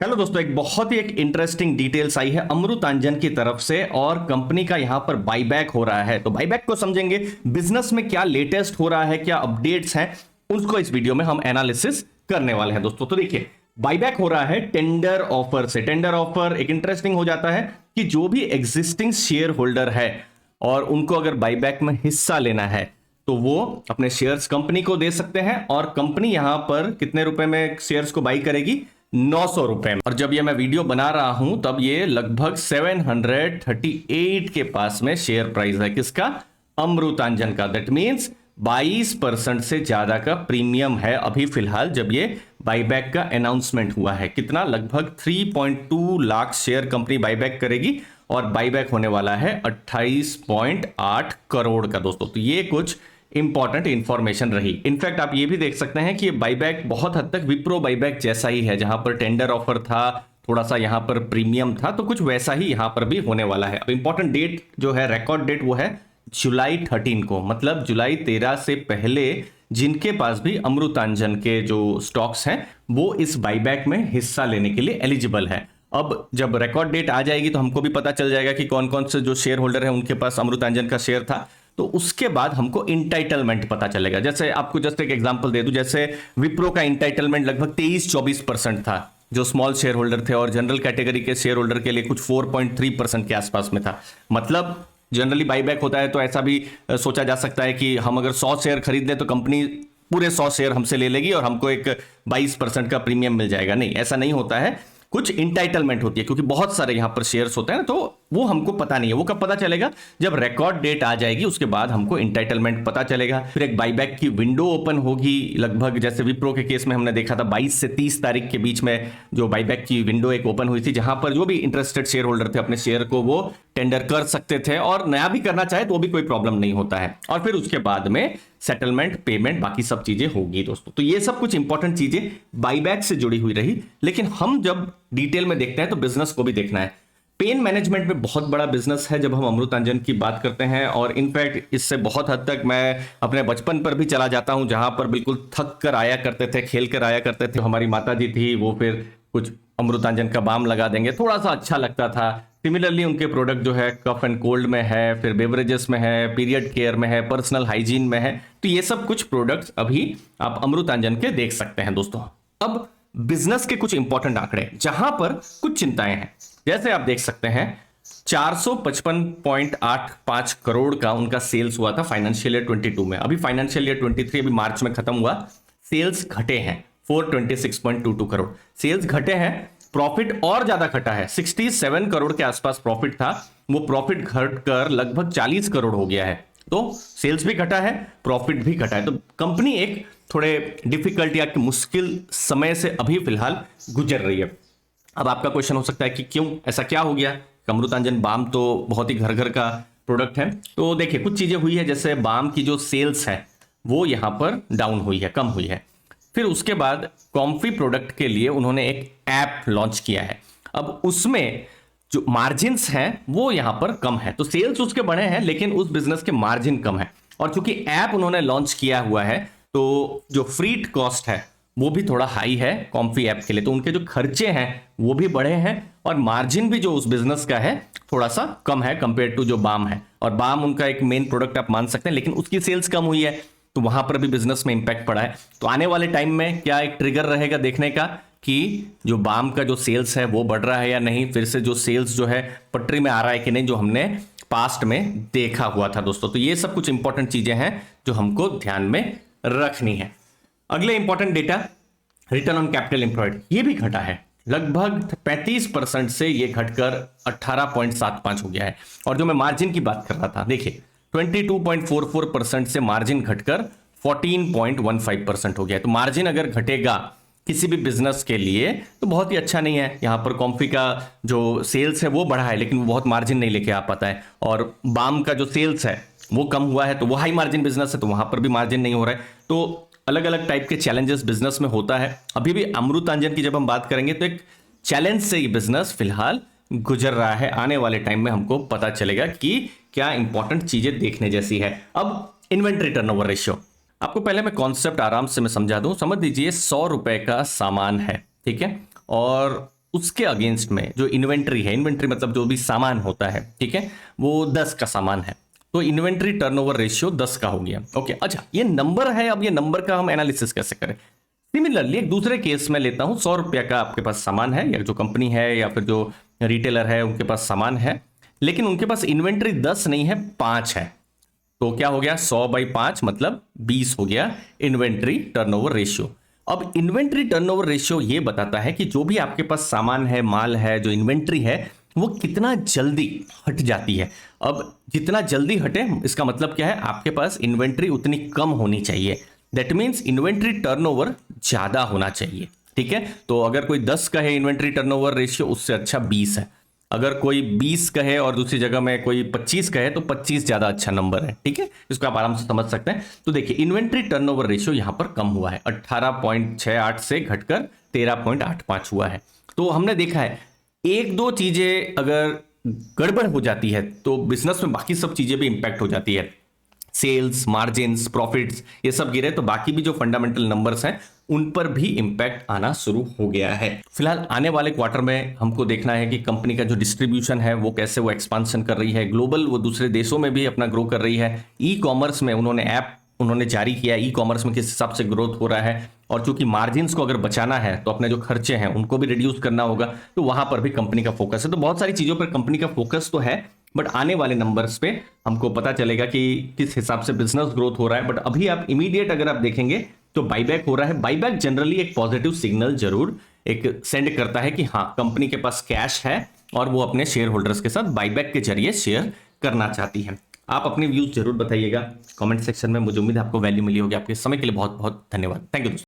Hello दोस्तों, एक बहुत ही इंटरेस्टिंग डिटेल्स आई है अमृतांजन की तरफ से और कंपनी का यहां पर बाईबैक हो रहा है। तो बाईबैक को समझेंगे, बिजनेस में क्या लेटेस्ट हो रहा है, क्या अपडेट्स हैं, उसको इस वीडियो में हम एनालिसिस करने वाले हैं दोस्तों। तो देखिए, बाईबैक हो रहा है टेंडर ऑफर से। टेंडर ऑफर एक इंटरेस्टिंग हो जाता है कि जो भी एग्जिस्टिंग शेयर होल्डर है और उनको अगर बाईबैक में हिस्सा लेना है तो वो अपने शेयर्स कंपनी को दे सकते हैं और कंपनी यहां पर कितने रुपए में शेयर्स को बाई करेगी? 900 रुपए में। और जब ये मैं वीडियो बना रहा हूं तब ये लगभग 738 के पास में शेयर प्राइस है। किसका? अमृतांजन का। दैट मींस 22% से ज्यादा का प्रीमियम है अभी फिलहाल, जब ये बाईबैक का अनाउंसमेंट हुआ है। कितना? लगभग 3.2 लाख शेयर कंपनी बाईबैक करेगी और बाईबैक होने वाला है 28.8 करोड़ का दोस्तों। तो ये कुछ इंपॉर्टेंट इंफॉर्मेशन रही। इनफैक्ट आप ये भी देख सकते हैं कि ये बाईबैक बहुत हद तक विप्रो बाईबैक जैसा ही है, जहां पर टेंडर ऑफर था, थोड़ा सा यहां पर प्रीमियम था, तो कुछ वैसा ही यहां पर भी होने वाला है। अब इंपॉर्टेंट डेट जो है, रिकॉर्ड डेट, वो है जुलाई 13 को, मतलब जुलाई 13 से पहले जिनके पास भी अमृतांजन के जो स्टॉक्स हैं वो इस बाईबैक में हिस्सा लेने के लिए एलिजिबल है। अब जब रिकॉर्ड डेट आ जाएगी तो हमको भी पता चल जाएगा कि कौन कौन से जो शेयर होल्डर है उनके पास अमृतांजन का शेयर था। तो उसके बाद हमको इंटाइटलमेंट पता चलेगा। जैसे आपको जस्ट एक एग्जांपल दे दूं, जैसे विप्रो का इंटाइटलमेंट लगभग 23-24% था जो स्मॉल शेयर होल्डर थे, और जनरल कैटेगरी के शेयर होल्डर के लिए कुछ 4.3% के आसपास में था। मतलब जनरली बाईबैक होता है तो ऐसा भी सोचा जा सकता है कि हम अगर 100 शेयर खरीद लें तो कंपनी पूरे 100 शेयर हमसे ले लेगी और हमको एक 22% का प्रीमियम मिल जाएगा। नहीं, ऐसा नहीं होता है। कुछ इंटाइटलमेंट होती है, क्योंकि बहुत सारे यहां पर शेयर्स होते हैं, तो वो हमको पता नहीं है। वो कब पता चलेगा? जब रिकॉर्ड डेट आ जाएगी, उसके बाद हमको इंटाइटलमेंट पता चलेगा। फिर एक बाईबैक की विंडो ओपन होगी, लगभग जैसे विप्रो के केस में हमने देखा था 22 से 30 तारीख के बीच में जो बाईबैक की विंडो एक ओपन हुई थी, जहां पर जो भी इंटरेस्टेड शेयर होल्डर थे अपने शेयर को वो टेंडर कर सकते थे, और नया भी करना चाहे तो भी कोई प्रॉब्लम नहीं होता है। और फिर उसके बाद में सेटलमेंट, पेमेंट, बाकी सब चीजें होगी दोस्तों। तो ये सब कुछ इंपॉर्टेंट चीजें बाईबैक से जुड़ी हुई रही। लेकिन हम जब डिटेल में देखते हैं तो बिजनेस को भी देखना है। पेन मैनेजमेंट में बहुत बड़ा बिजनेस है जब हम अमृतांजन की बात करते हैं, और इनफैक्ट इससे बहुत हद तक मैं अपने बचपन पर भी चला जाता हूं, जहां पर बिल्कुल थक कर आया करते थे, खेल कर आया करते थे। हमारी माता जी थी, वो फिर कुछ अमृतांजन का बाम लगा देंगे, थोड़ा सा अच्छा लगता था। सिमिलरली उनके प्रोडक्ट जो है कफ एंड कोल्ड में है, फिर बेवरेजेस में है, पीरियड केयर में है, पर्सनल हाइजीन में है। तो ये सब कुछ प्रोडक्ट्स अभी आप अमृतांजन के देख सकते हैं दोस्तों। अब बिजनेस के कुछ इंपॉर्टेंट आंकड़े जहां पर कुछ चिंताएं हैं, जैसे आप देख सकते हैं 455.85 करोड़ का उनका सेल्स हुआ था फाइनेंशियल ईयर 22 में। अभी फाइनेंशियल ईयर 23 अभी मार्च में खत्म हुआ, सेल्स घटे हैं 426.22 करोड़। सेल्स घटे हैं, प्रॉफिट और ज्यादा घटा है, 67 करोड़ के आसपास प्रॉफिट था, वो प्रॉफिट घटकर लगभग 40 करोड़ हो गया है। तो सेल्स भी घटा है, प्रॉफिट भी घटा है। तो कंपनी एक थोड़े डिफिकल्ट या मुश्किल समय से अभी फिलहाल गुजर रही है। अब आपका क्वेश्चन हो सकता है कि क्यों, ऐसा क्या हो गया? अमृतांजन बाम तो बहुत ही घर घर का प्रोडक्ट है। तो देखिए, कुछ चीजें हुई है, जैसे बाम की जो सेल्स है वो यहां पर डाउन हुई है, कम हुई है। फिर उसके बाद कॉम्फी प्रोडक्ट के लिए उन्होंने एक ऐप लॉन्च किया है। अब उसमें जो मार्जिन्स हैं वो यहां पर कम है। तो सेल्स उसके बढ़े हैं लेकिन उस बिजनेस के मार्जिन कम है। और चूंकि ऐप उन्होंने लॉन्च किया हुआ है तो जो फ्रीट कॉस्ट है वो भी थोड़ा हाई है कॉम्फी ऐप के लिए, तो उनके जो खर्चे हैं वो भी बढ़े हैं, और मार्जिन भी जो उस बिजनेस का है थोड़ा सा कम है कंपेयर टू जो बाम है। और बाम उनका एक मेन प्रोडक्ट आप मान सकते हैं, लेकिन उसकी सेल्स कम हुई है, तो वहां पर भी बिजनेस में इंपैक्ट पड़ा है। तो आने वाले टाइम में क्या एक ट्रिगर रहेगा देखने का कि जो बाम का जो सेल्स है वो बढ़ रहा है या नहीं, फिर से जो सेल्स जो है पटरी में आ रहा है कि नहीं, जो हमने पास्ट में देखा हुआ था दोस्तों। तो ये सब कुछ इंपॉर्टेंट चीजें हैं जो हमको ध्यान में रखनी है। अगले important data, return on capital employed, ये भी घटा है, लगभग 35% से ये घटकर 18.75 हो गया है। और जो मैं मार्जिन की बात कर रहा था, देखिए 22.44% से मार्जिन घटकर 14.15% हो गया है। तो मार्जिन अगर घटेगा किसी भी बिजनेस के लिए तो बहुत ही अच्छा नहीं है। यहां पर कॉम्फी का जो सेल्स है वो बढ़ा है लेकिन वो बहुत मार्जिन नहीं लेके आ पाता है, और बाम का जो सेल्स है वो कम हुआ है, तो वो हाई मार्जिन बिजनेस है तो वहां पर भी मार्जिन नहीं हो रहा है। तो अलग अलग टाइप के चैलेंजेस बिजनेस में होता है। अभी भी अमृतांजन की जब हम बात करेंगे तो एक चैलेंज से ये बिजनेस फिलहाल गुजर रहा है। आने वाले टाइम में हमको पता चलेगा कि क्या इंपॉर्टेंट चीजें देखने जैसी है। अब इन्वेंट्री टर्नओवर रेशियो, आपको पहले मैं कॉन्सेप्ट आराम से मैं समझा दूं। समझ लीजिए 100 रुपए का सामान है, ठीक है, और उसके अगेंस्ट में जो इन्वेंट्री है, इन्वेंट्री मतलब जो भी सामान होता है, ठीक है, वो 10 का सामान है, तो इन्वेंट्री टर्नओवर रेशियो 10 का हो गया। ओके, अच्छा ये नंबर है, अब ये नंबर का हम एनालिसिस कैसे करें? सिमिलरली एक दूसरे केस में लेता हूं, 100 रुपया का आपके पास सामान है, या जो कंपनी है या फिर जो रिटेलर है उनके पास सामान है, लेकिन उनके पास इन्वेंट्री 10 नहीं है, 5 है। तो क्या हो गया, 100/5 मतलब 20 हो गया इन्वेंट्री टर्नओवर रेशियो। अब इन्वेंट्री टर्नओवर रेशियो ये बताता है कि जो भी आपके पास सामान है, माल है, जो इन्वेंट्री है, वो कितना जल्दी हट जाती है। अब जितना जल्दी हटे इसका मतलब क्या है, आपके पास इन्वेंट्री उतनी कम होनी चाहिए। दैट मीन्स इन्वेंट्री टर्नओवर ज्यादा होना चाहिए, ठीक है। तो अगर कोई 10 का है इन्वेंट्री टर्नओवर रेशियो, उससे अच्छा 20 है। अगर कोई 20 कहे और दूसरी जगह में कोई 25 कहे तो 25 ज्यादा अच्छा नंबर है, ठीक है। इसको आप आराम से समझ सकते हैं। तो देखिए इन्वेंट्री टर्नओवर रेशियो यहां पर कम हुआ है, 18.68 से घटकर 13.85 हुआ है। तो हमने देखा है एक दो चीजें अगर गड़बड़ हो जाती है तो बिजनेस में बाकी सब चीजें भी इंपैक्ट हो जाती है। सेल्स, मार्जिन्स, प्रॉफिट्स, ये सब गिरे तो बाकी भी जो फंडामेंटल नंबर्स हैं उन पर भी इंपैक्ट आना शुरू हो गया है। फिलहाल आने वाले क्वार्टर में हमको देखना है कि कंपनी का जो डिस्ट्रीब्यूशन है वो कैसे वो एक्सपांशन कर रही है, ग्लोबल वो दूसरे देशों में भी अपना ग्रो कर रही है। ई कॉमर्स में उन्होंने ऐप जारी किया, ई कॉमर्स में किस हिसाब से ग्रोथ हो रहा है। और चूंकि मार्जिन्स को अगर बचाना है तो अपने जो खर्चे हैं उनको भी रिड्यूस करना होगा, तो वहां पर भी कंपनी का फोकस है। तो बहुत सारी चीजों पर कंपनी का फोकस तो है, बट आने वाले नंबर्स पे हमको पता चलेगा कि किस हिसाब से बिजनेस ग्रोथ हो रहा है। बट अभी आप इमीडिएट अगर आप देखेंगे तो बाईबैक हो रहा है। बाईबैक जनरली एक पॉजिटिव सिग्नल जरूर एक सेंड करता है कि हाँ कंपनी के पास कैश है और वो अपने शेयर होल्डर्स के साथ बाईबैक के जरिए शेयर करना चाहती है। आप अपने व्यूज जरूर बताइएगा कमेंट सेक्शन में। मुझे उम्मीद है आपको वैल्यू मिली होगी। आपके समय के लिए बहुत बहुत धन्यवाद। थैंक यू दोस्तों।